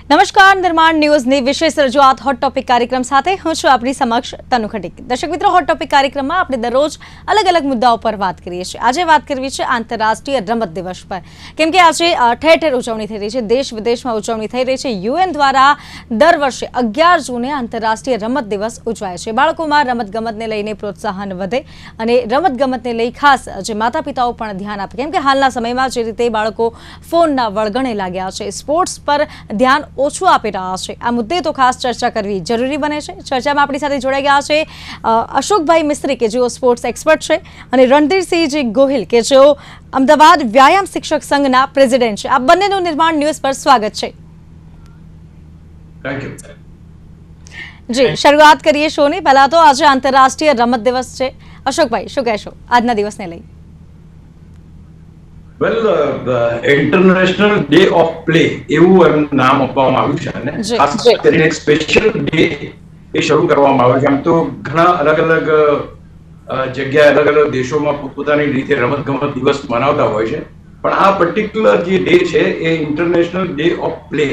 નમસ્કાર, નિર્માણ ન્યૂઝની વિશેષ રજૂઆત હોટ ટોપિક કાર્યક્રમ સાથે હું છું આપની સમક્ષ તનુ ખટીક। દર્શક મિત્રો, હોટ ટોપિક કાર્યક્રમમાં આપણે દરરોજ અલગ અલગ મુદ્દાઓ પર વાત કરીએ છીએ। આજે વાત કરવી છે આંતરરાષ્ટ્રીય રમત દિવસ પર, કેમ કે આજે ઠેર ઠેર ઉજવણી થઈ રહી છે, દેશ વિદેશમાં ઉજવણી થઈ રહી છે। યુએન દ્વારા દર વર્ષે 11 જૂને આંતરરાષ્ટ્રીય રમત દિવસ ઉજવાય છે। બાળકોમાં રમતગમતને લઈને પ્રોત્સાહન વધે અને રમતગમતને લઈ ખાસ જે માતા પિતાઓ પણ ધ્યાન આપે, કેમ કે હાલના સમયમાં જે રીતે બાળકો ફોનના વળગણે લાગ્યા છે, સ્પોર્ટ્સ પર ધ્યાન ઓછું આપી રહ્યા છે, આ મુદ્દે તો ખાસ ચર્ચા કરવી જરૂરી બને છે। ચર્ચામાં આપણી સાથે જોડાઈ ગયા છે અશોકભાઈ મિસ્ત્રી કે જેઓ સ્પોર્ટ્સ એક્સપર્ટ છે અને રણધીરસિંહજી ગોહિલ કે જેઓ અમદાવાદ વ્યાયામ શિક્ષક સંઘના પ્રેસિડેન્ટ છે। આ બંનેનું નિર્માણ ન્યૂઝ પર સ્વાગત છે। જી, શરૂઆત કરીએ શોની। પહેલા તો આજે આંતરરાષ્ટ્રીય રમત દિવસ છે, અશોકભાઈ શું કહેશો આજના દિવસને લઈ? વેલ, ઇન્ટરનેશનલ ડે ઓફ પ્લે એવું એનું નામ આપવામાં આવ્યું છે અને ખાસ કરીને એક સ્પેશિયલ ડે એ શરૂ કરવામાં આવ્યો છે। આમ તો ઘણા અલગ અલગ જગ્યાએ અલગ અલગ દેશોમાં પોતાની રીતે રમતગમત દિવસ મનાવતા હોય છે, પણ આ પર્ટિક્યુલર જે ડે છે એ ઇન્ટરનેશનલ ડે ઓફ પ્લે,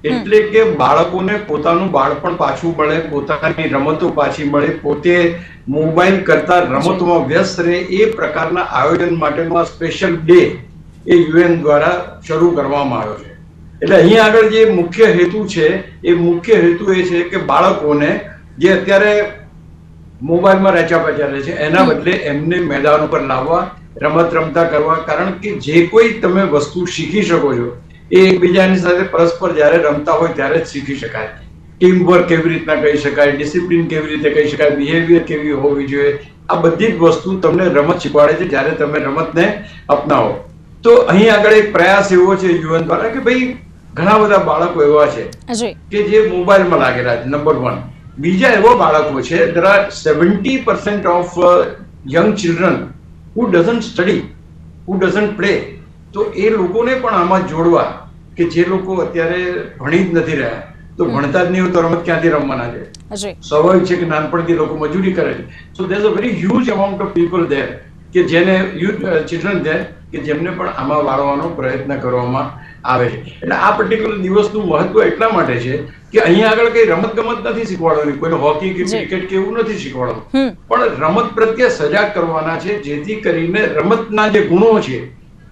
એટલે કે બાળકોને પોતાનું બાળપણ પાછું મળે, પોતાની રમતો પાછી મળે, પોતે મોબાઈલ કરતા રમતોમાં વ્યસ્ત રહે, એ પ્રકારના આયોજન માટેનો આ સ્પેશિયલ ડે એ યુએન દ્વારા શરૂ કરવામાં આવ્યો છે। એટલે અહીંયા આગળ જે મુખ્ય હેતુ છે એ મુખ્ય હેતુ એ છે કે બાળકોને જે અત્યારે મોબાઈલમાં રચ્યા પચ્યા રહે છે એના બદલે એમને મેદાન ઉપર લાવવા, રમત રમતા કરવા, કારણ કે જે કોઈ તમે વસ્તુ શીખી શકો છો એ એકબીજાની સાથે પરસ્પર જ્યારે રમતા હોય ત્યારે જ શીખી શકાય। ટીમ વર્ક કેવી રીતના કહી શકાય, ડિસિપ્લિન કેવી રીતે કહી શકાય, બિહેવિયર કેવી હોવી જોઈએ, આ બધી જ વસ્તુ તમને રમત શીખવાડે છે જ્યારે તમે રમતને અપનાવો। તો અહીં આગળ એક પ્રયાસ એવો છે યુએન દ્વારા કે ભાઈ ઘણા બધા બાળકો એવા છે કે જે મોબાઈલમાં લાગેલા છે, નંબર 1। બીજા એવા બાળકો છે, there are 70% of young children who doesn't study, who doesn't play। તો એ લોકોને પણ આમાં જોડવા કે જે લોકો અત્યારે ભણી જ નથી રહ્યા, તો ભણતા જ નહીં હોય તો રમત ક્યાંથી રમવાના છે? સ્વાભાવિક છે કે નાનપણથી લોકો મજૂરી કરે છે। So there is a very huge amount of people there કે જેને ચિલ્ડ્રન ધેર કે જેમને પણ આમાં વાળવાનો પ્રયત્ન કરવામાં આવે છે। એટલે આ પર્ટિક્યુલર દિવસનું મહત્વ એટલા માટે છે કે અહીંયા આગળ કઈ રમત ગમત નથી શીખવાડવાની, કોઈને હોકી કે ક્રિકેટ કે એવું નથી શીખવાડવાનું, પણ રમત પ્રત્યે સજાગ કરવાના છે, જેથી કરીને રમતના જે ગુણો છે,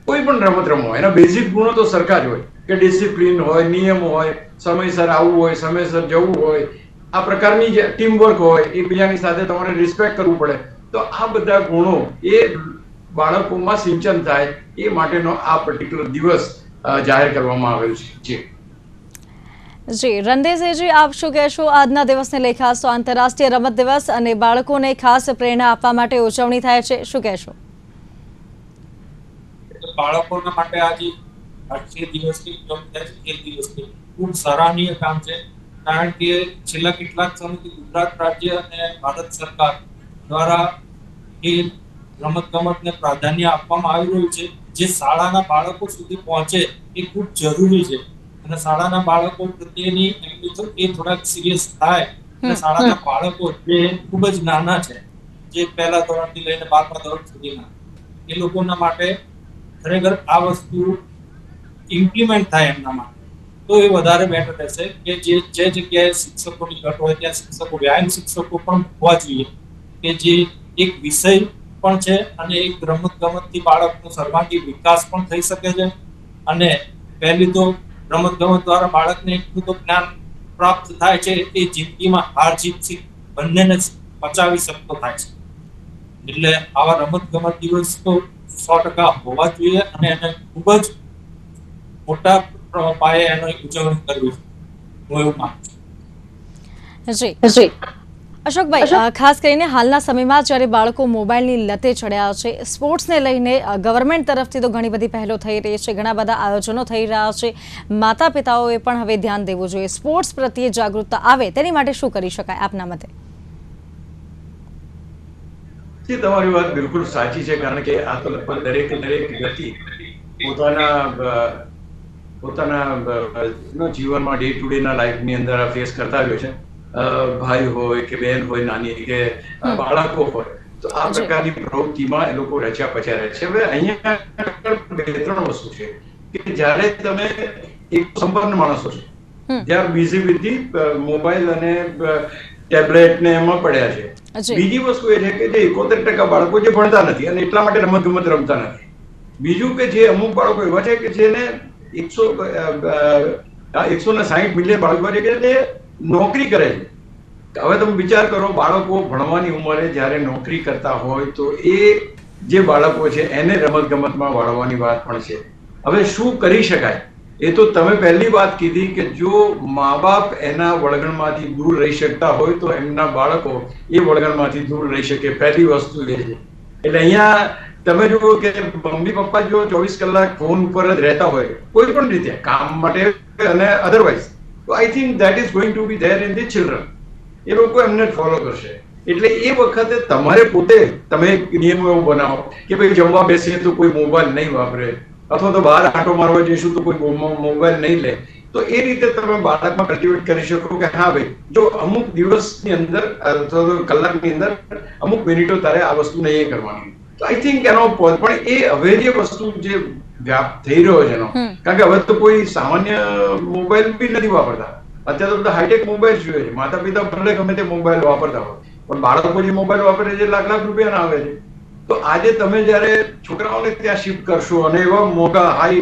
કોઈ પણ રમત રમો એના બેઝિક ગુણો તો સરખા જ હોય કે ડિસિપ્લિન હોય, નિયમ હોય, સમયસર આવવું હોય, સમયસર જવું હોય, આ પ્રકારની જે ટીમ વર્ક હોય, એકબીજાની સાથે તમારે રિસ્પેક્ટ કરવું પડે, તો આ બધા ગુણો એ બાળકોમાં સિંચન થાય એ માટેનો આ પર્ટિક્યુલર દિવસ જાહેર કરવામાં આવેલ છે। જી, રણધીરસિંહજી આપ શું કહેશો આજના દિવસને લઈ? ખાસ તો આંતરરાષ્ટ્રીય રમત દિવસ અને બાળકોને ખાસ પ્રેરણા આપવા માટે ઉજવણી થાય છે, શું કહેશો? બાળકોના માટે આજે રાષ્ટ્રીય દિવસની ઉજવણી થાય છે, એક દિવસની ખૂબ સરાહનીય કામ છે, કારણ કે છેલ્લા કેટલાક સમયથી ગુજરાત રાજ્ય અને ભારત સરકાર દ્વારા એ રમતગમતને પ્રાધાન્ય આપવામાં આવી રહ્યું છે, જે શાળાના બાળકો સુધી પહોંચે એ ખૂબ જરૂરી છે અને શાળાના બાળકો પ્રત્યેની એ થોડાક સિરિયસ થાય અને શાળાના બાળકો જે ખૂબ જ નાના છે, જે પહેલા ધોરણથી લઈને 12મા ધોરણ સુધીના, એ લોકોના માટે ખરેખર આ વસ્તુ ઇમ્પ્લિમેન્ટ થાય એમના માટે તો એ વધારે બેટર રહેશે કે જે જગ્યાએ શિક્ષકોની ઘટ હોય ત્યાં શિક્ષકો, વ્યાયામ શિક્ષકો પણ હોવા જોઈએ કે જે એક વિષય પણ છે અને એક રમતગમતથી બાળકનો સર્વાંગી વિકાસ પણ થઈ શકે છે। અને પહેલી તો રમતગમત દ્વારા બાળકને એટલું તો જ્ઞાન પ્રાપ્ત થાય છે એ જિંદગીમાં હાર જીત બંનેને પચાવી શકતો થાય છે। એટલે આવા રમતગમત દિવસ તો 100% હોવા જોઈએ અને એને ખૂબ જ મોટા પાયે એનો ઉજવણી કરવી હું એવું માનું છું। જી અશોકભાઈ, ખાસ કરીને હાલના સમયમાં જ્યારે બાળકો મોબાઈલની લતે ચડ્યા છે, સ્પોર્ટ્સને લઈને ગવર્મેન્ટ તરફથી તો ઘણી બધી પહેલો થઈ રહી છે, ઘણા બધા આયોજનો થઈ રહ્યા છે, માતા પિતાઓએ પણ હવે ધ્યાન દેવું જોઈએ, સ્પોર્ટ્સ પ્રત્યે જાગૃતતા આવે તેની માટે શું કરી શકાય આપના મતે? તમારી વાત બિલકુલ સાચી છે, કારણ કે આ તો લગભગ દરેક વ્યક્તિ પોતાના જીવનમાં ડે ટુ ડે ના લાઈફની અંદર ફેસ કરતા હોય છે। ભાઈ હોય કે બહેન હોય, નાની કે બાળકો હોય, તો આ પ્રકારની પ્રવૃત્તિમાં એ લોકો રચ્યા પચ્યા રહે છે। હવે અહીંયા 2-3 વસ્તુ છે કે જ્યારે તમે એક સંપન્ન માણસો છો they are busy with the mobile અને ટેબ્લેટ ને એમાં પડ્યા છે. બીજી વસ્તુ એ છે કે જે 71% બાળકો જે ભણતા નથી અને એટલા માટે રમત ગમત રમતા નથી. બીજું કે જે અમુક બાળકો એવા છે કે જેને 160 મિલિયન બાળકો છે કે જે નોકરી કરે છે. હવે તમે વિચાર કરો, બાળકો ભણવાની ઉંમરે જ્યારે નોકરી કરતા હોય તો એ જે બાળકો છે એને રમત ગમતમાં વાળવાની વાત પણ છે. હવે શું કરી શકાય? એ તો તમે પહેલી વાત કીધી કે જો મા બાપ એના વળગણમાંથી દૂર રહી શકતા હોય તો એમના બાળકો એ વળગણમાંથી દૂર રહી શકે. પહેલી વસ્તુ એ છે. એટલે અહીંયા તમે જુઓ કે મમ્મી પપ્પા જો 24 કલાક ફોન ઉપર જ રહેતા હોય કોઈ પણ રીતે કામ માટે અને અધરવાઇઝ, તો I think that is going to be there in the children. એ લોકો એમને ફોલો કરશે. એટલે એ વખતે તમારે પોતે તમે નિયમો એવો બનાવો કે ભાઈ જમવા બેસીએ તો કોઈ મોબાઈલ નહીં વાપરે, અથવા તો બહાર આંટો મારવા જઈશું તો કોઈ મોબાઈલ નહીં લે. તો એ રીતે તમે બાળકમાં કલ્ટિવેટ કરી શકો કે હા ભાઈ જો અમુક દિવસની અંદર અથવા તો કલાકની અંદર અમુક મિનિટો તારે આ વસ્તુ નહીં કરવાની. તો આઈ થિંક એનો પણ એ હવે જે વસ્તુ જે વ્યાપ થઈ રહ્યો છે એનો, કારણ કે હવે તો કોઈ સામાન્ય મોબાઈલ બી નથી વાપરતા. અત્યારે તો બધા હાઈટેક મોબાઈલ જોઈએ છે. માતા પિતા ભલે ગમે તે મોબાઈલ વાપરતા હોય પણ બાળકો જે મોબાઈલ વાપરે છે લાખ રૂપિયાના આવે છે. તો આજે તમે જયારે છોકરાઓને ત્યાં શિફ્ટ કરશો અને એવા મોટા હાઈ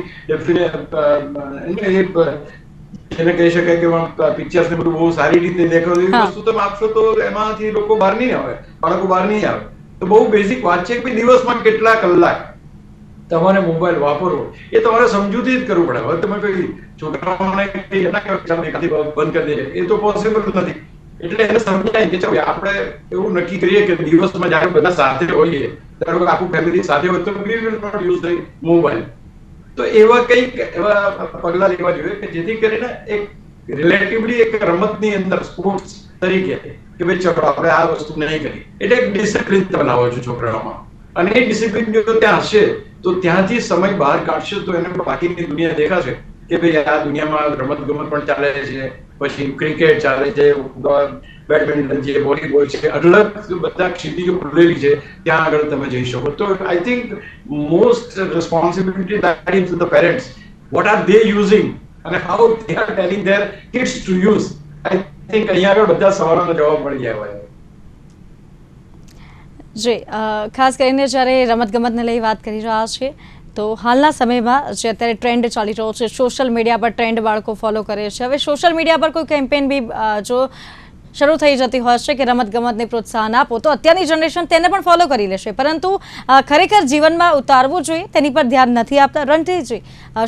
એને કહી શકાય કે પિક્ચર્સ ને બધું બહુ સારી રીતે દેખાવ એવી વસ્તુ તમે આપશો તો એમાંથી લોકો બહાર નહીં આવે, બાળકો બહાર નહીં આવે. તો બહુ બેઝિક વાત છે કે દિવસમાં કેટલા કલાક તમારે મોબાઈલ વાપરવો એ તમારે સમજૂતી જ કરવું પડે. હવે તમે કોઈ છોકરાઓને બંધ કરી દે એ તો પોસિબલ નથી. એટલે એને સમજાય કે ચાલો આપણે એવું નક્કી કરીએ કે દિવસમાં જયારે બધા સાથે હોઈએ, ધારો કે આખું ફેમિલી સાથે હોય તો we will not use the mobile. તો એવા કંઈક એવા પગલા લેવા જોઈએ કે જેથી કરીને એક રિલેટિવલી એક રમતની અંદર સ્પોર્ટ્સ તરીકે કે ભાઈ ચલો આપણે આ વસ્તુ નહીં કરી, એટલે એક ડિસિપ્લિન બનાવો છો છોકરાઓમાં. અને એ ડિસિપ્લિન જો ત્યાં હશે તો ત્યાંથી સમય બહાર કાઢશે તો એને બાકીની દુનિયા દેખાશે કે ભાઈ આ દુનિયામાં રમત ગમત પણ ચાલે છે, પછી ક્રિકેટ ચાલે છે, બેડમિન્ટન છે, વોલીબોલ છે, અઢળક બધા ક્ષિતિજો ખુલેલી છે, ત્યાં આગળ તમે જઈ શકો. તો I think most responsibility that is to the parents. What are they using અને how they are telling their kids to use. I think અહીંયા આગળ બધા સવાલોનો જવાબ મળી જાય હોય. જી, ખાસ કરીને જ્યારે રમતગમતને લઈ વાત કરી રહ્યા છીએ તો હાલના સમયમાં જે અત્યારે ટ્રેન્ડ ચાલી રહ્યો છે, સોશિયલ મીડિયા પર ટ્રેન્ડ બાળકો ફોલો કરે છે. હવે સોશિયલ મીડિયા પર કોઈ કેમ્પેન બી જો શરૂ થઈ જતી હોય છે કે રમતગમતને પ્રોત્સાહન આપો તો અત્યારની જનરેશન તેને પણ ફોલો કરી લેશે, પરંતુ ખરેખર જીવનમાં ઉતારવું જોઈએ તેની પર ધ્યાન નથી આપતા. રણજીતજી,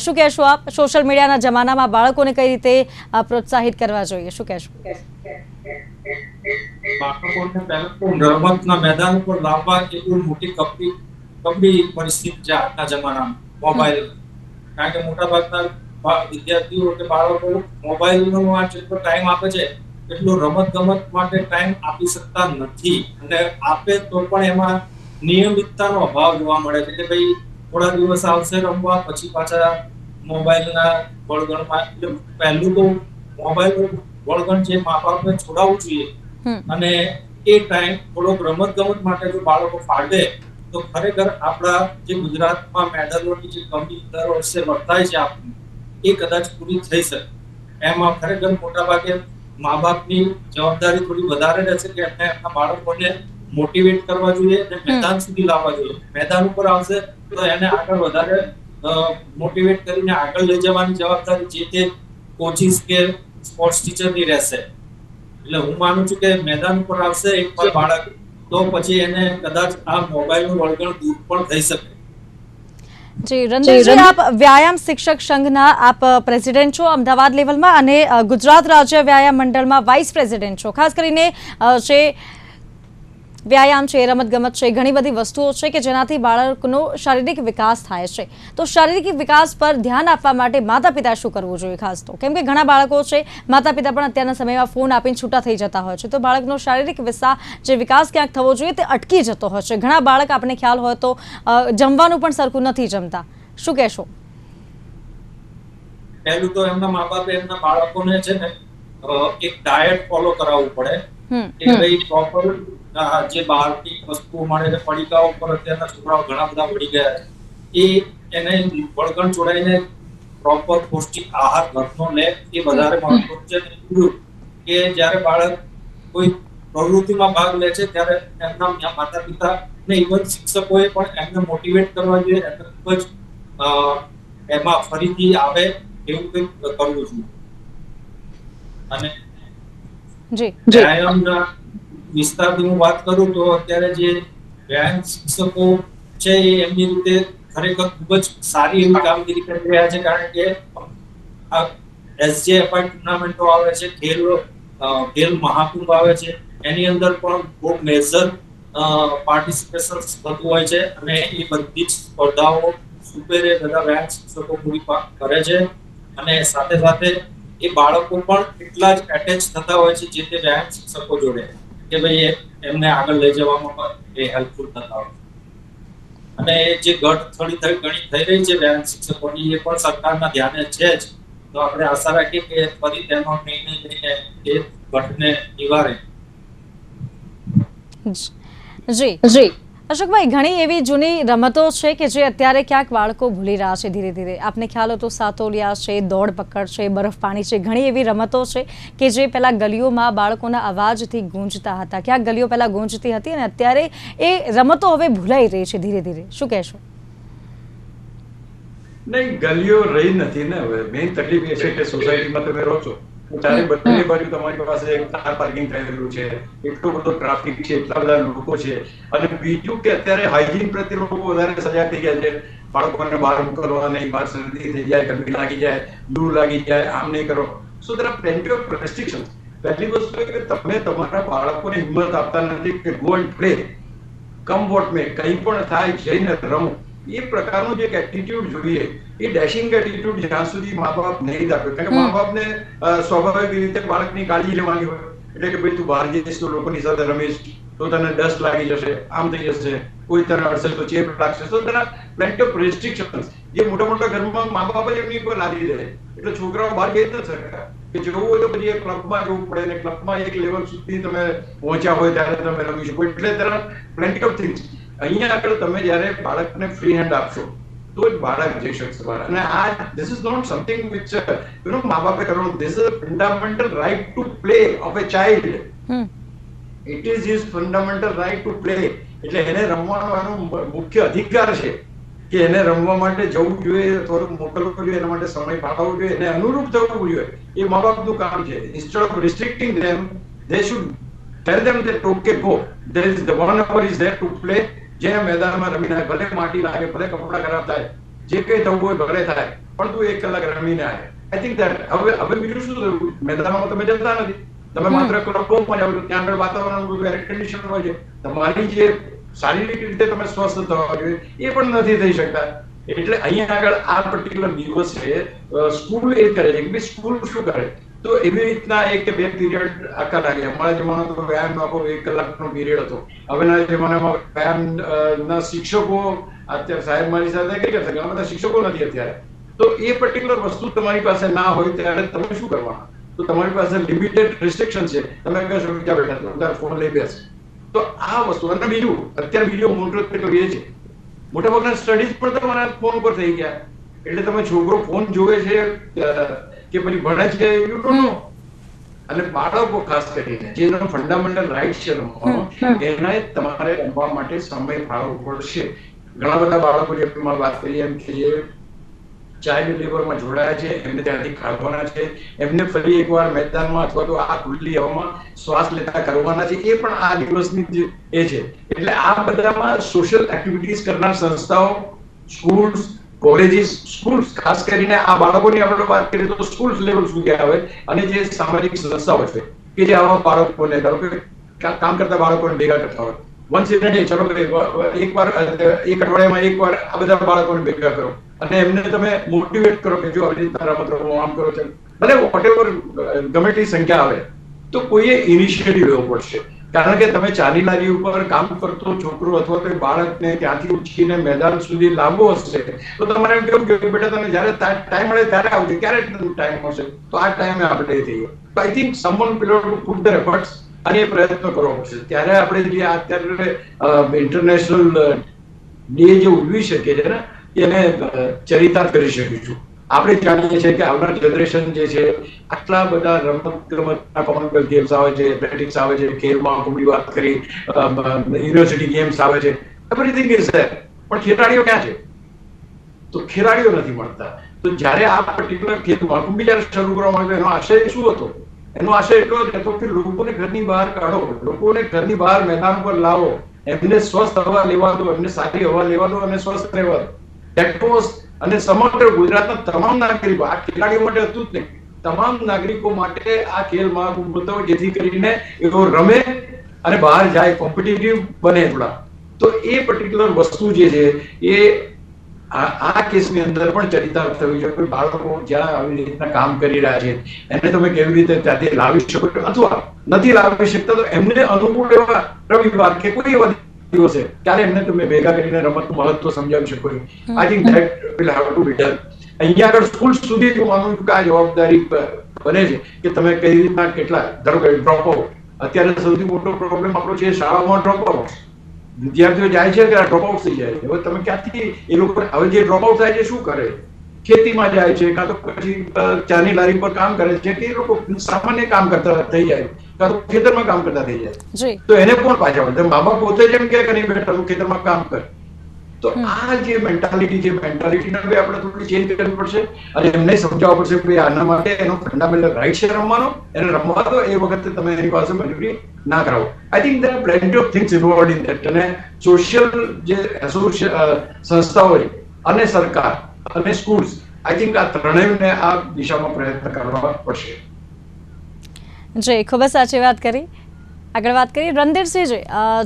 શું કહેશો આપ? સોશિયલ મીડિયાના જમાનામાં બાળકોને કઈ રીતે પ્રોત્સાહિત કરવા જોઈએ, શું કહેશો? બાળકોને પહેલા રમતના મેદાન ઉપર લાવવા એટલી મોટી કપરી પરિસ્થિતિ છે આજના જમાનામાં મોબાઈલ. કારણ કે મોટા ભાગના વિદ્યાર્થીઓ કે બાળકો મોબાઈલનો આ જેટલો ટાઈમ આપે છે એટલો રમત ગમત માટે ટાઈમ આપી શકતા નથી. અને આપે તો પણ એમાં નિયમિતતાનો અભાવ જોવા મળે છે કે ભાઈ થોડા દિવસ આવશે રમવા પછી પાછા મોબાઈલના વળગણમાં. એટલે પહેલું તો મોબાઈલ વળગણ જે મા બાપને છોડાવવું જોઈએ અને એ ટાઈમ થોડોક રમત ગમત માટે જો બાળકો ફાળવે તો ખરેખર આપણા જે ગુજરાતમાં મેડલોની જે કમી દર વર્ષે વર્તાય છે આપણી એ કદાચ પૂરી થઈ શકે. એમાં ખરેખર મોટા ભાગે મા બાપની જવાબદારી થોડી વધારે રહેશે કે એમને એમના બાળકોને મોટિવેટ કરવા જોઈએ અને મેદાન સુધી લાવવા જોઈએ. મેદાન ઉપર આવશે તો એને આગળ વધારે મોટિવેટ કરીને આગળ લઈ જવાની જવાબદારી જે તે કોચિસ કે સ્પોર્ટ્સ ટીચરની રહેશે. એટલે હું માનું છું કે મેદાન ઉપર આવશે એક પણ બાળક તો પછી એને કદાચ આ મોબાઈલનું વળગણ દૂર પણ થઈ શકે. જી, રણજીતજી, આપ વ્યાયામ શિક્ષક સંઘના આપ પ્રેસિડેન્ટ છો અમદાવાદ લેવલમાં અને ગુજરાત રાજ્ય વ્યાયામ મંડળમાં વાઇસ પ્રેસિડેન્ટ છો. ખાસ કરીને જે વ્યાયામ છે, રમતગમત છે, ઘણી બધી વસ્તુઓ છે કે જેનાથી બાળકનો શારીરિક વિકાસ થાય છે. તો શારીરિક વિકાસ પર ધ્યાન આપવા માટે માતા પિતા શું કરવું જોઈએ? ખાસ તો કેમ કે ઘણા બાળકો છે, માતા પિતા પણ અત્યારના સમયમાં ફોન આપીને છૂટા થઈ જતા હોય છે, તો બાળકનો શારીરિક જે વિકાસ ક્યાંક થવો જોઈએ તે અટકી જતો હોય છે. ઘણા બાળક આપણે ખ્યાલ હોય તો જમવાનું પણ સરખું નથી જમતા. શું કહેશો? પહેલું તો એમના મા બાપે એમના બાળકોને છે ને એક ડાયટ ફોલો કરાવવું પડે કે ભાઈ પ્રોપર જે બહારની વસ્તુઓ મળે છે, પડીકાઓ પર અત્યારના છોકરાઓ ઘણા બધા પડી ગયા છે, એ એને વળગણ છોડાઈને પ્રોપર પૌષ્ટિક આહાર ઘરનો લે એ વધારે મહત્વનું છે. કે જ્યારે બાળક કોઈ પ્રવૃત્તિમાં ભાગ લે છે ત્યારે એમના માતા પિતા ને ઇવન શિક્ષકોએ પણ એમને મોટિવેટ કરવા જોઈએ, એમને ખૂબ જ એમાં ફરીથી આવે એવું કંઈક કરવું જોઈએ. અને વ્યાયામના વિસ્તારની હું વાત કરું તો અત્યારે જે વ્યાયામ શિક્ષકો છે એ એમની રીતે ખરેખર ખૂબ જ સારી એવી કામગીરી કરી રહ્યા છે. કારણ કે આ SJFI ટુર્નામેન્ટો આવે છે, ખેલ મહાકુંભ આવે છે, એની અંદર પણ બહુ મેજર પાર્ટિસિપેશન થતું હોય છે અને એ બધી જ સ્પર્ધાઓ સુપેરે બધા વ્યાયામ શિક્ષકો પૂરી કરે છે. અને સાથે સાથે એ બાળકો પણ એટલા જ એટેચ થતા હોય છે જે તે વ્યાયામ શિક્ષકો જોડે કે ભાઈ એમને આગળ લઈ જવામાં એ હેલ્પફુલ થતા હોય. અને જે ઘટ થોડી ઘણી થઈ રહી છે વ્યાયામ શિક્ષકોની, એ પણ સરકારના ધ્યાને છે જ. તો આપણે આશા રાખીએ કે ફરી તેનો નિર્ણય લઈને એ ઘટને નિવારે. જી અશોકભાઈ, ઘણી એવી જૂની રમતો છે કે જે અત્યારે ક્યાંક બાળકો ભૂલી રહ્યા છે ધીરે ધીરે. આપને ખ્યાલ હોય તો સાતોલિયા છે, દોડ પકડ છે, બરફ પાણી છે, ઘણી એવી રમતો છે કે જે પહેલા ગલીઓમાં બાળકોના અવાજથી ગૂંજતા હતા. ક્યાંક ગલીઓ પહેલા ગૂંજતી હતી અને અત્યારે એ રમતો હવે ભૂલાઈ રહી છે ધીરે ધીરે. શું કહેશો? નહીં, ગલીઓ રહી નથી ને. હવે મેઇન તકલીફ એ છે કે સોસાયટીમાં તમે રહો છો, ચારે બંને બાજુ તમારી પાસે કાર પાર્કિંગ થયેલું છે, એટલો બધો ટ્રાફિક છે, એટલા બધા લોકો છે. અને બીજું કે અત્યારે હાઇજીન પ્રત્યે લોકો વધારે સજાગ થઈ ગયા છે. બાળકોને બહાર મોકલવા નહીં, બહાર શરદી થઈ જાય, ગરમી લાગી જાય, લૂ લાગી જાય, આમ નહીં કરો. So there are plenty of restrictions. પહેલી વસ્તુ કે તમે તમારા બાળકોને હિંમત આપતા નથી કે go and play, come what may, કંઈ પણ થાય જઈને રમો. એ પ્રકારનું જે એટીટ્યુડ જોઈએ, એ ડેશિંગ એટીટ્યુડ જ્યાં સુધી મા બાપ નહીં દાખવે. કારણ કે મા બાપને સ્વાભાવિક રીતે બાળકની કાળજી લેવાની હોય. એટલે કે ભાઈ તું બહાર જઈશ તો લોકોની સાથે રમીશ તો તને ડસ્ટ લાગી જશે, આમ થઈ જશે, કોઈ તને અડશે તો ચેપ લાગશે. તો તેના પ્લેન્ટ ઓફ રેસ્ટ્રિક્શન્સ જે મોટા મોટા ઘરમાં મા બાપ જ એમની ઉપર લાદી દે. એટલે છોકરાઓ બહાર જઈ નથી શકતા. કે જવું હોય તો પછી ક્લબમાં જવું પડે, ને ક્લબમાં એક લેવલ સુધી તમે પહોંચ્યા હોય ત્યારે તમે રમી શકો. એટલે તેના પ્લેન્ટી ઓફ થિંગ્સ. અહીંયા આગળ તમે જ્યારે બાળકને ફ્રી હેન્ડ આપશો તો જ બાળક જઈ શકશે બહાર. અને આ this is not something which મા બાપે કરવાનું. This is a fundamental right to play of a child. It is his fundamental right to play. એટલે એને રમવાનો એનો મુખ્ય અધિકાર છે કે એને રમવા માટે જવું જોઈએ, થોડુંક મોકલવું જોઈએ, એના માટે સમય ફાળવવો જોઈએ, એને અનુરૂપ થવું જોઈએ. એ મા બાપનું કામ છે. Instead of restricting them, they should tell them that okay go, there is the 1 hour is there to play. જે મેદાનમાં રમીને ભલે માટી લાગે, ભલે કપડા ખરાબ થાય, જે કઈ થવું હોય ભલે થાય, પણ તું 1 કલાક રમીને આવે. આઈ થિંક ધેટ હવે બીજું શું થયું, મેદાનમાં તમે જતા નથી, તમે માત્ર ક્લબમાં જાવ છો, ત્યાં આગળ વાતાવરણ બધું એર કન્ડિશન હોય છે. તમારી જે શારીરિક રીતે તમે સ્વસ્થ થવા જોઈએ એ પણ નથી થઈ શકતા. એટલે અહીંયા આગળ આ પર્ટિક્યુલર દિવસ છે સ્કૂલ એ કરે છે કે સ્કૂલ શું કરે. તો એવી રીતના 1 કે 2 પીરિયડ આખા લાગે. અમારા જમાનામાં તો વ્યાયામ આખો 1 કલાકનો પીરિયડ હતો. હવેના જમાનામાં વ્યાયામ ના શિક્ષકો, અત્યારે સાહેબ મારી સાથે કઈ કરશે, ઘણા બધા શિક્ષકો નથી અત્યારે. તો એ પર્ટિક્યુલર વસ્તુ તમારી પાસે ના હોય ત્યારે તમે શું કરવાના? તો તમારી પાસે લિમિટેડ રિસ્ટ્રિક્શન છે. તમે કહેશો કે ક્યાં બેઠા તારે ફોન લઈ બેસ. તો આ વસ્તુ. અને બીજું અત્યારે બીજો મોટો તકલીફ એ છે, મોટા ભાગના સ્ટડીઝ પણ તમારા ફોન પર થઈ ગયા. એટલે તમે છોકરો ફોન જોવે છે કે પછી ભણે છે, યુ ડોન્ટ નો. અને બાળકો ખાસ કરીને જેનો ફંડામેન્ટલ રાઇટ છે રમવાનો, એને તમારે રમવા માટે સમય ફાળવવો પડશે. ઘણા બધા બાળકો જે વાત કરીએ એમ કે જે ચાઇલ્ડ લેબરમાં જોડાયા છે, એમને ત્યાંથી કાઢવાના છે, એમને ફરી એકવાર મેદાનમાં અથવા તો આ ખુલ્લી હવામાં શ્વાસ લેતા કરવાના છે. એ પણ આ દિવસની જે એ છે. એટલે આ બધામાં સોશિયલ એક્ટિવિટીઝ કરનાર સંસ્થાઓ, સ્કૂલ્સ, કોલેજીસ, સ્કૂલ્સ, ખાસ કરીને આ બાળકોની આપણે વાત કરીએ તો સ્કૂલ લેવલ સુધી આવે, અને જે સામાજિક સંસ્થાઓ છે કે જે આવા બાળકોને ધારો કે કામ કરતા બાળકોને ભેગા કરતા હોય, વન્સ ઇન અ ડે, ચલો એકવાર 1 અઠવાડિયામાં એકવાર આ બધા બાળકોને ભેગા કરો અને એમને તમે મોટિવેટ કરો કે જો આવી રીતના રમત રમો, આમ કરો છો. ભલે વોટેવર ગમે તે સંખ્યા આવે તો કોઈએ ઇનિશિયેટિવ લેવો પડશે. કારણ કે તમે ચાની લારી ઉપર કામ કરતો છોકરો અથવા તો બાળકને ત્યાંથી ઉચકીને મેદાન સુધી લાવવો હશે તો તમારે એમ કેવું કે બેટા તમે જ્યારે ટાઈમ મળે ત્યારે આવજો. ક્યારે ટાઈમ મળશે તો આ ટાઈમે આપણે થઈએ. તો I think someone period two put the efforts અને એ પ્રયત્નો કરવો પડશે. ત્યારે આપણે જે અત્યારે ઇન્ટરનેશનલ ડે જે ઉજવી શકીએ છીએ ને એને ચરિતાર્થ કરી શકીશું. આપણે જાણીએ છીએ કે આવનાર જનરેશન જે છે આટલા બધા રમત-ગમતના કોમનવેલ્થ ગેમ્સ આવે છે, એથ્લેટિક્સ આવે છે, ખેલ મહાકુંભની વાત કરી, યુનિવર્સિટી ગેમ્સ આવે છે, એવરીથિંગ ઇઝ ધેર, પણ ખેલાડીઓ ક્યાં છે? તો ખેલાડીઓ નથી મળતા. તો જ્યારે આ પર્ટિક્યુલર ખેલ મહાકુંભ જ્યારે શરૂ કરવામાં આવ્યો એનો આશય શું હતો? એનો આશય એટલો જ હતો કે લોકોને ઘરની બહાર કાઢો, લોકોને ઘરની બહાર મેદાન પર લાવો, એમને સ્વસ્થ હવા લેવા દો, એમને સારી હવા લેવા દો અને સ્વસ્થ રહેવા દો. ધેટ વોઝ, અને સમગ્ર ગુજરાતના તમામ નાગરિકો, આ ખેલાડીઓ માટે હતું જ નહીં, તમામ નાગરિકો માટે આ ખેલ મહાકુંભ હતો, જેથી કરીને એઓ રમે અને બહાર જાય, કોમ્પિટિટિવ બને થોડા. તો એ પર્ટિક્યુલર વસ્તુ જે છે એ આ કેસની અંદર પણ ચરિતાર્થ થવી જોઈએ. બાળકો જ્યાં આવી રીતના કામ કરી રહ્યા છે એને તમે કેવી રીતે ત્યાંથી લાવી શકો, અથવા નથી લાવી શકતા તો એમને અનુકૂળ એવા રવિવાર કે કોઈ એવા દિવસે ત્યારે એમને તમે ભેગા કરીને રમતનું મહત્વ સમજાવી શકો. આઈ think that will have to B done. અહીંયા આગળ સ્કૂલ સુધી હું માનું છું કે આ જવાબદારી બને છે કે તમે કઈ રીતના કેટલા, ધારો કે ડ્રોપ આઉટ, અત્યારે સૌથી મોટો પ્રોબ્લેમ આપણો છે શાળામાં ડ્રોપ આઉટ. વિદ્યાર્થીઓ જાય છે કે ડ્રોપ આઉટ થઈ જાય છે. હવે તમે ક્યાંથી એ લોકો, હવે જે ડ્રોપ આઉટ થાય છે શું કરે? ખેતીમાં જાય છે, કાં તો પછી ચાની લારી પર કામ કરે છે, કે એ લોકો સામાન્ય કામ કરતા થઈ જાય, કાં તો ખેતરમાં કામ કરતા થઈ જાય. તો એને કોણ પાછા વળે? મા બાપ પોતે જેમ કે નહીં બેટા તું ખેતરમાં કામ કર. તો આ જે મેન્ટાલિટી છે, મેન્ટાલિટીને આપણે થોડી ચેન્જ કરવી પડશે અને એમને સમજાવવું પડશે કે આના માટે એનો ફંડામેન્ટલ રાઈટ છે રમવાનો, એને રમવા દો, એ વખતે તમે એની પાસે મજૂરી ના કરાવો. I think there are plenty of things involved in that. અને સોશિયલ જે સંસ્થાઓ છે અને સરકાર અને સ્કૂલ્સ, આઈ થિંક આ ત્રણેયને આ દિશામાં પ્રયત્ન કરવા પડશે. જી, ખૂબ જ સાચી વાત કરી. આગળ વાત કરીએ રણધીરસિંહજી,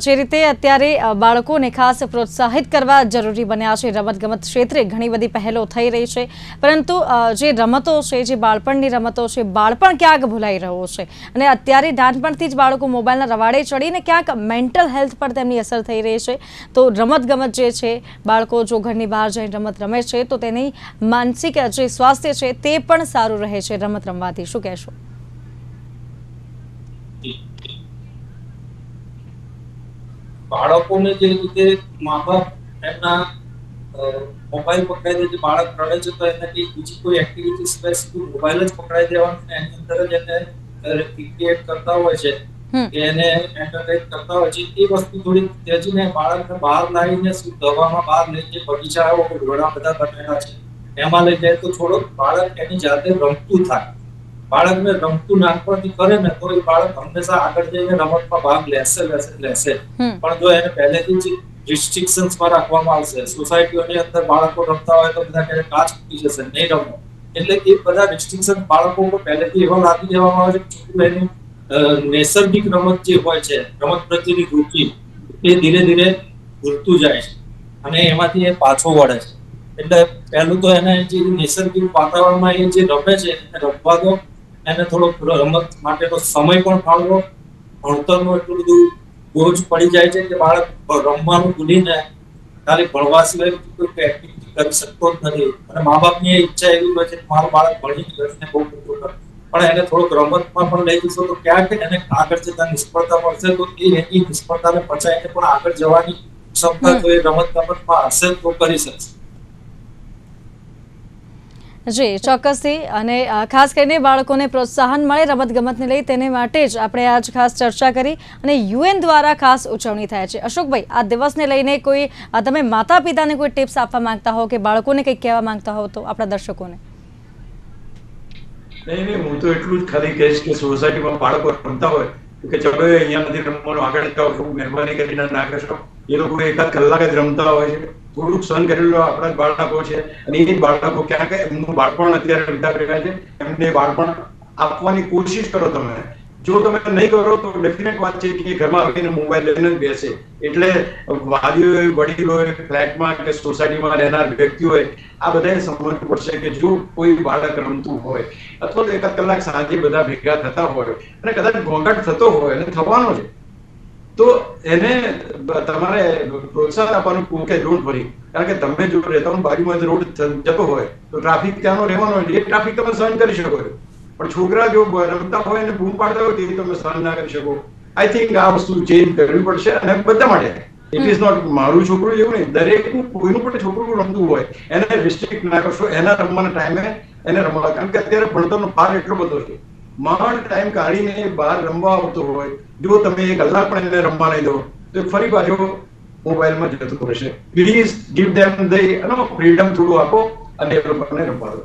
જે રીતે અત્યારે બાળકોને ખાસ પ્રોત્સાહિત કરવા જરૂરી બન્યા છે, રમતગમત ક્ષેત્રે ઘણી બધી પહેલો થઈ રહી છે, પરંતુ જે રમતો છે, જે બાળપણની રમતો છે, બાળપણ ક્યાંક ભૂલાઈ રહ્યો છે અને અત્યારે નાનપણથી જ બાળકો મોબાઈલના રવાડે ચડીને ક્યાંક મેન્ટલ હેલ્થ પર તેમની અસર થઈ રહી છે. તો રમતગમત જે છે, બાળકો જો ઘરની બહાર જઈને રમત રમે છે તો તેની માનસિક જે સ્વાસ્થ્ય છે તે પણ સારું રહે છે રમત રમવાથી. શું કહેશો? બાળકોને જે રીતે મા બાપ એમના મોબાઈલ પકડાઈ દે છે, બાળક રડે છે તો એને બીજી કોઈ એક્ટિવિટી સિવાય સીધું મોબાઈલ જ પકડાઈ દેવાનું ને એની અંદર જ એને ક્રિએટ કરતા હોય છે કે એને એન્ટરટેન કરતા હોય છે. એ વસ્તુ થોડી ત્યજીને બાળકને બહાર લાવીને શુદ્ધ હવામાં બહાર લઈ જાય, બગીચાઓ ઘણા બધા બનેલા છે એમાં લઈ જાય તો થોડોક બાળક એની જાતે રમતું થાય. બાળકને રમતું નાનપણથી કરે ને તો એ બાળક હંમેશા આગળ જઈને રમતમાં ભાગ લેશે. પણ જો એને પહેલેથી જ રિસ્ટ્રિક્શન્સમાં રાખવામાં આવશે, સોસાયટીઓની અંદર બાળકો રમતા હોય તો બધા કહે કાચ તૂટી જશે, નહીં રમો, એટલે એ બધા રિસ્ટ્રિક્શન બાળકો ઉપર પહેલેથી એવા લાગી દેવામાં આવે છે કે એની નૈસર્ગિક રમત જે હોય છે, રમત પ્રત્યેની રુચિ, એ ધીરે ધીરે ભૂલતું જાય છે અને એમાંથી એ પાછો વળે છે. એટલે પહેલું તો એને જે નૈસર્ગિક વાતાવરણમાં એ જે રમે છે એને રમવા દો, એને થોડો રમત માટેનો સમય પણ ફાળવો. ભણતરનું એટલું બધું બોજ પડી જાય છે કે બાળક રમવાનું ભૂલીને ખાલી ભણવા સિવાય કોઈ એક્ટિવિટી કરી શકતો જ નથી. અને મા બાપની ઈચ્છા એવી હોય છે કે મારું બાળક ભણીને ઘરને બહુ મોટું કરે, પણ એને થોડોક રમતમાં પણ લઈ જશો તો ક્યાંક એને આગળ જતા નિષ્ફળતા મળશે, તો એ એની નિષ્ફળતાને પચાવીને પણ આગળ જવાની ક્ષમતા તો એ રમતગમતમાં હશે તો કરી શકશે. જી, ચોક્કસથી. અને ખાસ કરીને બાળકોને પ્રોત્સાહન મળે રમતગમતને લઈ તેને માટે જ આપણે આજ ખાસ ચર્ચા કરી અને UN દ્વારા ખાસ ઉજવણી થાય છે. અશોકભાઈ, આ દિવસને લઈને કોઈ તમે માતા પિતાને કોઈ ટિપ્સ આપવા માંગતા હો કે બાળકોને કંઈક કહેવા માંગતા હો તો આપણા દર્શકોને? નહીં, હું તો એટલું જ ખાલી કહીશ કે સોસાયટીમાં બાળકો રમતા હોય કે ચલો અહીંયા નથી રમવાનું, આગળ જાઓ, મહેરબાની કરીને ના કરશો. એ લોકો એકાદ કલાક જ રમતા હોય છે, થોડુંક સહન કરેલું આપણા જ બાળકો છે અને એ બાળકો ક્યાંક એમનું બાળપણ અત્યારે વિતા રહ્યા છે, એમને બાળપણ આપવાની કોશિશ કરો તમે. જો તમે નહીં કરો તો ડેફિનેટ વાત છે કે ઘરમાં આવીને મોબાઈલ લઈને જ બેસે. એટલે વાલીઓએ, વડીલોએ, ફ્લેટમાં કે સોસાયટીમાં રહેનાર વ્યક્તિઓએ આ બધાએ સમજવું પડશે કે જો કોઈ બાળક રમતું હોય અથવા તો એકાદ કલાક સાંજે બધા ભેગા થતા હોય અને કદાચ ઘોંઘાટ થતો હોય અને થવાનો છે તો એને તમારે પ્રોત્સાહન આપવાનું કે ડોન્ટ વરી. કારણ કે તમે જો રહેતા બાજુમાં રોડ જતો હોય તો ટ્રાફિક ત્યાંનો રહેવાનો હોય, એ ટ્રાફિક તમે સહન કરી શકો છો, પણ છોકરા જો રમતા હોય અને બૂમ પાડતા હોય તે તમે સહન ના કરી શકો. આઈ થિંક આ વસ્તુ ચેન્જ કરવી પડશે અને બધા માટે, ઇટ ઇઝ નોટ મારું છોકરું એવું નહીં, દરેકનું કોઈનું પણ છોકરું રમતું હોય એને રિસ્ટ્રિક્ટ ના કરશો, એના રમવાના ટાઈમે એને રમવા. કારણ કે અત્યારે ભણતરનો ભાર એટલો બધો છે, માંડ ટાઈમ કાઢીને બહાર રમવા આવતો હોય, જો તમે 1 કલાક પણ એને રમવા નહીં દો તો ફરી પાછો મોબાઈલમાં જતો રહેશે. Please give them the freedom, થોડું આપો અને એ લોકોને રમવા દો.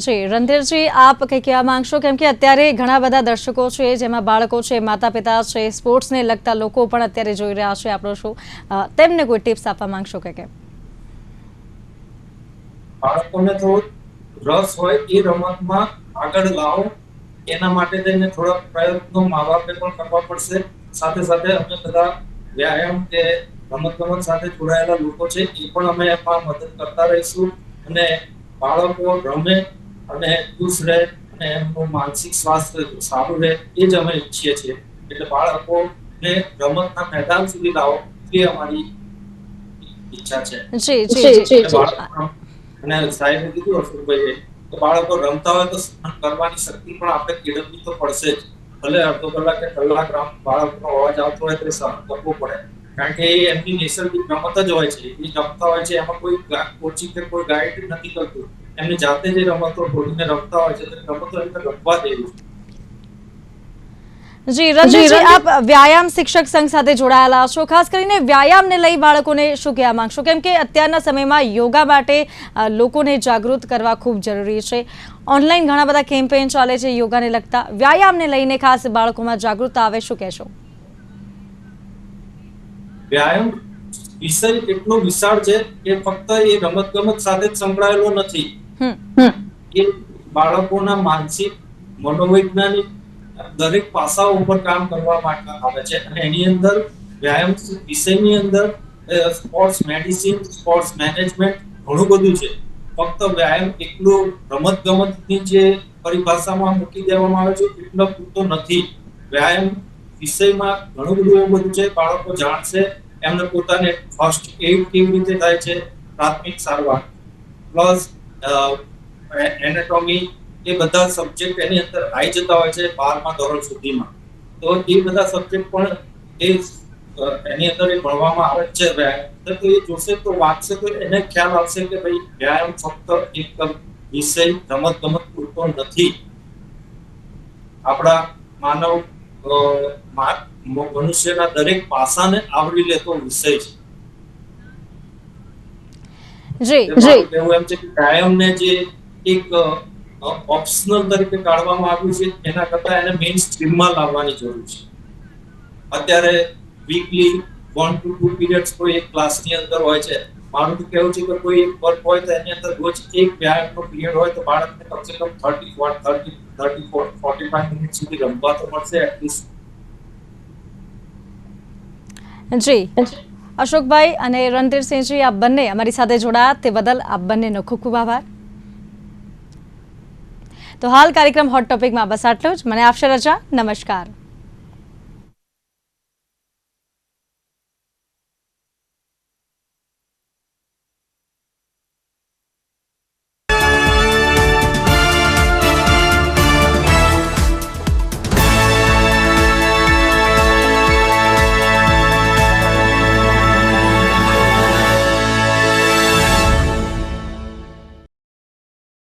જી રણધીરજી, આપ કંઈ કહેવા માંગશો? કેમ કે અત્યારે ઘણા બધા દર્શકો છે, જેમાં બાળકો છે, માતા પિતા છે, સ્પોર્ટ્સને લગતા લોકો પણ અત્યારે જોઈ રહ્યા છે આપણો શો, તેમને કોઈ ટિપ્સ આપવા માંગશો કે કેમ? બાળકોને થોડો રસ હોય એ રમતમાં આગળ લાવો, એના માટે થઈને થોડા પ્રયત્નો મા બાપે પણ કરવા પડશે. સાથે સાથે અમે બધા વ્યાયામ કે રમત સાથે જોડાયેલા લોકો છે, એ પણ અમે એમાં મદદ કરતા રહીશું. અને બાળકો રમે અને ખુશ રહે અને એમનું માનસિક સ્વાસ્થ્ય સારું રહે, એ જ અમે ઈચ્છીએ છીએ. એટલે બાળકોને રમતના મેદાન સુધી લાવો, એ અમારી ઈચ્છા છે. જી જી જી. અને સાહેબે કીધું અશોકભાઈએ તો બાળકો રમતા હોય તો સહન કરવાની શક્તિ પણ આપણે કેળવવી તો પડશે જ. ભલે અડધો કલાક કે કલાક બાળકનો અવાજ આવતો હોય તો સહન કરવો પડે, કારણ કે એ એમની નૈસર્ગિક રમત જ હોય છે. એ રમતા હોય છે, એમાં કોઈ કોચિંગ કે કોઈ ગાઈડ નથી કરતું. એમની જાતે જે રમતો શોધીને રમતા હોય છે, તે રમતો એમને રમવા દેવું. જી રણજીતજી, આપ વ્યાયામ શિક્ષક સંઘ સાથે જોડાયેલા છો, ખાસ કરીને વ્યાયામને લઈ બાળકોને શું કહેવા માંગશો? કેમ કે અત્યારના સમયમાં યોગા માટે લોકોને જાગૃત કરવા ખૂબ જરૂરી છે. ઓનલાઈન ઘણા બધા કેમ્પેઇન ચાલે છે યોગાને લગતા, વ્યાયામને લઈને ખાસ બાળકોમાં જાગૃતતા આવે, શું કહેશો? વ્યાયામ વિષય એટલો વિશાળ છે કે ફક્ત એ રમત સાથે જ સંકળાયેલો નથી. એ બાળકોના માનસિક, મનોવૈજ્ઞાનિક દરેક પાસાઓ ઉપર કામ કરવા માટે આવે છે. અને એની અંદર વ્યાયામ વિષયની અંદર સ્પોર્ટ્સ મેડિસિન, સ્પોર્ટ્સ મેનેજમેન્ટ ઘણું બધું છે. ફક્ત વ્યાયામ એકલું રમતની જે પરિભાષામાં મૂકી દેવામાં આવે છે એટલો પૂરતો નથી. વ્યાયામ વિષયમાં ઘણું બધું છે. બાળકો જાણશે, એમને પોતાને ફર્સ્ટ એડ કેવી રીતે થાય છે, પ્રાથમિક સારવાર પ્લસ એનાટોમી, એ બધા સબ્જેક્ટ એની અંદર આવી જતા હોય છે 12મા ધોરણ સુધીમાં. તો એ બધા સબ્જેક્ટ પણ એની અંદર ભણવામાં આવે છે. તો એ જોશે તો વાંચશે તો એને ખ્યાલ આવશે કે ભાઈ વ્યાયામ ફક્ત એક વિષય રમત પૂરતો નથી. આપણા માનવ મનુષ્યના દરેક પાસાને આવરી લેતો વિષય છે. જી એવું એમ છે કે વ્યાયામને જે એક ઓપ્શનલ તરીકે કાઢવામાં આવ્યું છે, એના કરતા એને મેઇન સ્ટ્રીમમાં લાવવાની જરૂર છે. અત્યારે વીકલી 1 to 2 પીરિયડ્સ કોઈ એક ક્લાસની અંદર હોય છે. મારું તો કહેવું છે કે કોઈ એક વર્ગ હોય તો એની અંદર રોજ એક વ્યાયામનો પીરિયડ હોય તો બાળકને કમસે કમ 45 મિનિટ સુધી રમવા તો મળશે એટલીસ્ટ. જી અશોકભાઈ અને રણધીરસિંહજી, આપ બંને અમારી સાથે જોડાયા તે બદલ આપ બંનેનો ખૂબ ખૂબ આભાર. તો હાલ કાર્યક્રમ હોટ ટોપિકમાં બસ આટલું જ. મને આપશે રજા. નમસ્કાર.